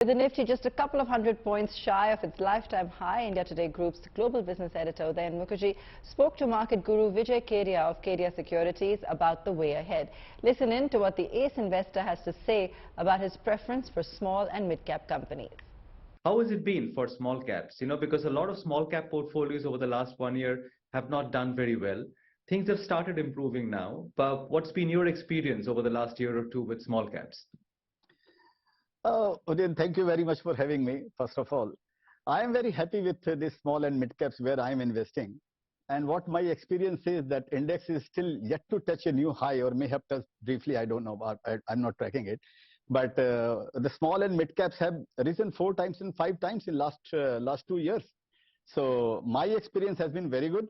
With the Nifty just a couple of hundred points shy of its lifetime high, India Today Group's global business editor Udayan Mukherjee spoke to market guru Vijay Kedia of Kedia Securities about the way ahead. Listen in to what the ace investor has to say about his preference for small and mid-cap companies. How has it been for small caps? Because a lot of small cap portfolios over the last 1 year have not done very well. Things have started improving now, but what's been your experience over the last year or two with small caps? Udayan, thank you very much for having me, first of all. I am very happy with the small and mid caps where I am investing. And what my experience is that index is still yet to touch a new high, or may have touched briefly, I don't know, I'm not tracking it. But the small and mid caps have risen 4 times and 5 times in last 2 years. So my experience has been very good.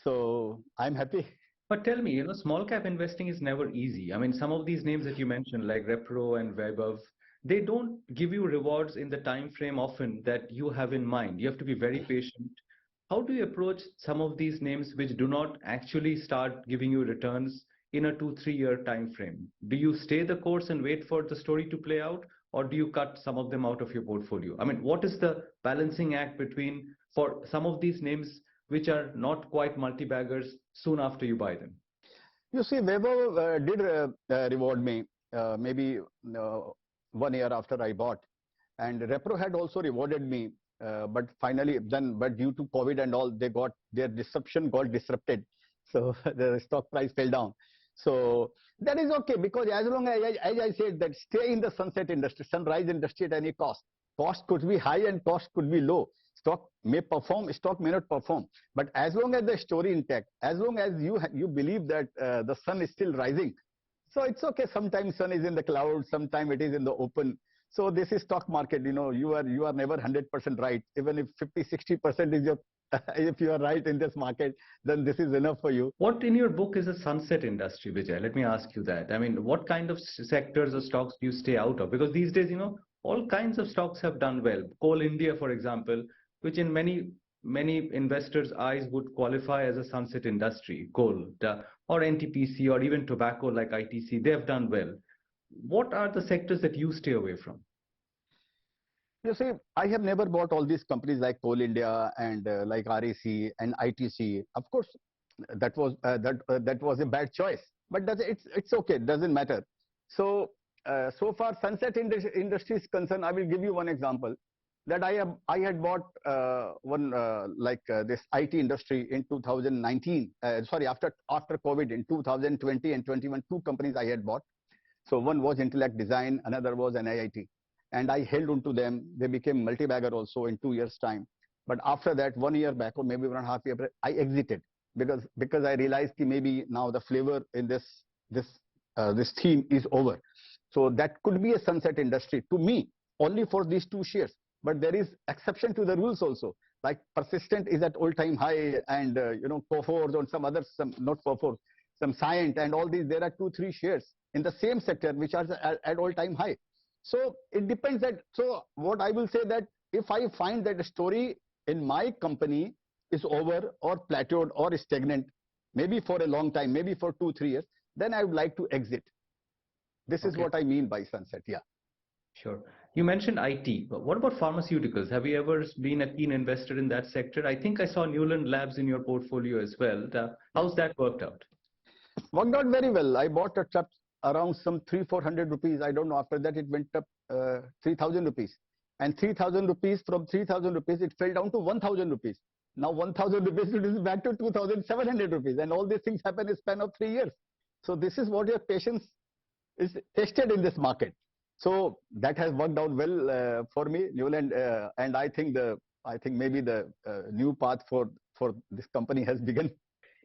So I'm happy. But tell me, small cap investing is never easy. I mean, some of these names that you mentioned, like Repro and Vaibhav, they don't give you rewards in the time frame often that you have in mind. You have to be very patient. How do you approach some of these names which do not actually start giving you returns in a 2-3 year time frame? Do you stay the course and wait for the story to play out, or do you cut some of them out of your portfolio? I mean, what is the balancing act between for some of these names which are not quite multi-baggers soon after you buy them? You see, Vaibhav did reward me maybe 1 year after I bought, and Repro had also rewarded me, but finally but due to COVID and all, their disruption got disrupted, so the stock price fell down. So that is okay, because as long as I said, that stay in the sunset industry, sunrise industry at any cost. Cost could be high and cost could be low. Stock may perform, stock may not perform, but as long as the story intact, as long as you believe that the sun is still rising, so it's okay. Sometimes sun is in the clouds, sometimes it is in the open. So this is stock market. You are never 100% right. Even if 50-60% is your if you are right in this market, then this is enough for you. What in your book is a sunset industry, Vijay? Let me ask you that. I mean, what kind of sectors or stocks do you stay out of? Because these days, all kinds of stocks have done well. Coal India, for example, which in many investors' eyes would qualify as a sunset industry, coal, or NTPC, or even tobacco like ITC, they have done well. What are the sectors that you stay away from? You see, I have never bought all these companies like Coal India and like REC and ITC. Of course, that was a bad choice, but it's okay. It doesn't matter. So so far, sunset industry is concerned. I will give you one example. That I had bought this IT industry in 2019. Sorry, after COVID in 2020 and 21, 2 companies I had bought. So one was Intellect Design, another was NIIT, and I held on to them. They became multi-bagger also in 2 years' time. But after that, 1 year back, or maybe 1.5 years back, I exited because I realized that maybe now the flavor in this theme is over. So that could be a sunset industry to me only for these 2 shares. But there is exception to the rules also. Like Persistent is at all-time high, and Coforge or some others, not Coforge, some Scient and all these. There are 2-3 shares in the same sector which are at all-time high. So it depends that. So what I will say, that if I find that the story in my company is over or plateaued or stagnant, maybe for a long time, maybe for 2-3 years, then I would like to exit. This is what I mean by sunset. Yeah. Sure. You mentioned IT, but what about pharmaceuticals? Have you ever been a keen investor in that sector? I think I saw Newland Labs in your portfolio as well. How's that worked out? Worked out very well. I bought a truck around some 300-400 rupees. I don't know. After that, it went up 3,000 rupees. And 3,000 rupees, from 3,000 rupees, it fell down to 1,000 rupees. Now 1,000 rupees, it is back to 2,700 rupees. And all these things happen in a span of 3 years. So this is what your patience is tested in this market. So that has worked out well for me, Newland, and I think maybe the new path for this company has begun.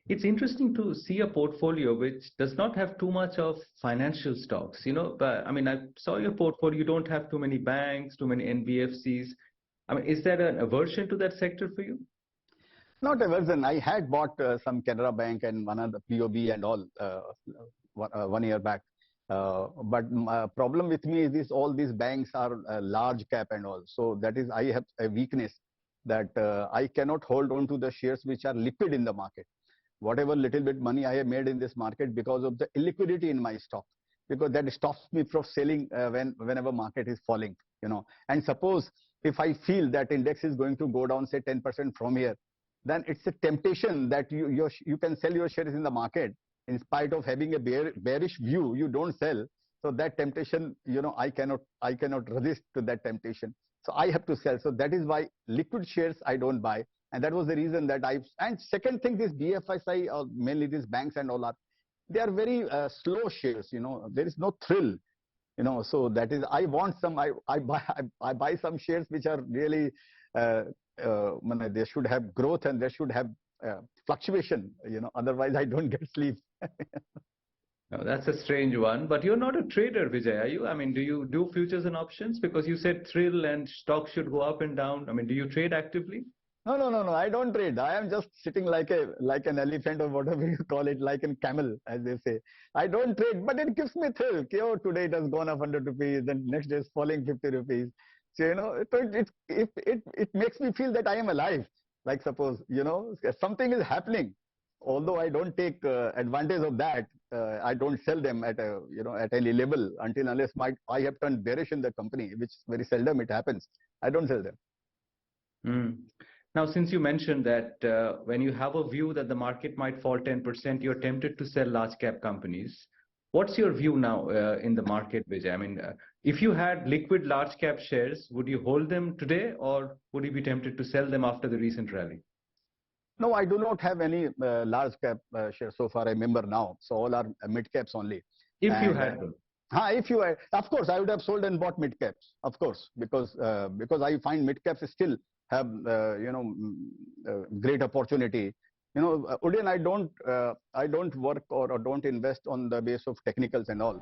It's interesting to see a portfolio which does not have too much of financial stocks. But I mean, I saw your portfolio. You don't have too many banks, too many NBFCs. I mean, is there an aversion to that sector for you? Not aversion. I had bought some Canara Bank and one of the POB and all 1 year back. But my problem with me is all these banks are large cap and all. So that is, I have a weakness that I cannot hold on to the shares which are liquid in the market. Whatever little bit money I have made in this market because of the illiquidity in my stock. because that stops me from selling whenever market is falling, And suppose if I feel that index is going to go down, say 10% from here, then it's a temptation that you can sell your shares in the market in spite of having a bearish view. You don't sell, so that temptation, I cannot resist to that temptation. So I have to sell. So that is why liquid shares I don't buy, and that was the reason that And second thing, this BFSI or mainly these banks and all they are very slow shares. There is no thrill. So that is, I want some. I buy some shares which are really they should have growth and they should have fluctuation. Otherwise I don't get sleep. No, that's a strange one. But you're not a trader, Vijay, are you? I mean, do you do futures and options? Because you said thrill and stocks should go up and down. I mean, do you trade actively? No. I don't trade. I am just sitting like an elephant or whatever you call it, like a camel, as they say. I don't trade, but it gives me thrill. Oh, today it has gone up 100 rupees, then next day it's falling 50 rupees. So, it makes me feel that I am alive. Like suppose, something is happening. Although I don't take advantage of that, I don't sell them at at any level unless I have turned bearish in the company, which very seldom it happens. I don't sell them. Mm. Now, since you mentioned that when you have a view that the market might fall 10%, you're tempted to sell large cap companies. What's your view now in the market, Vijay? I mean, if you had liquid large cap shares, would you hold them today, or would you be tempted to sell them after the recent rally? No, I do not have any large cap shares so far. I remember now. So all are mid caps only. If you had them. If you had, of course, I would have sold and bought mid caps, of course, because I find mid caps still have great opportunity. Udayan, I don't work or don't invest on the base of technicals and all.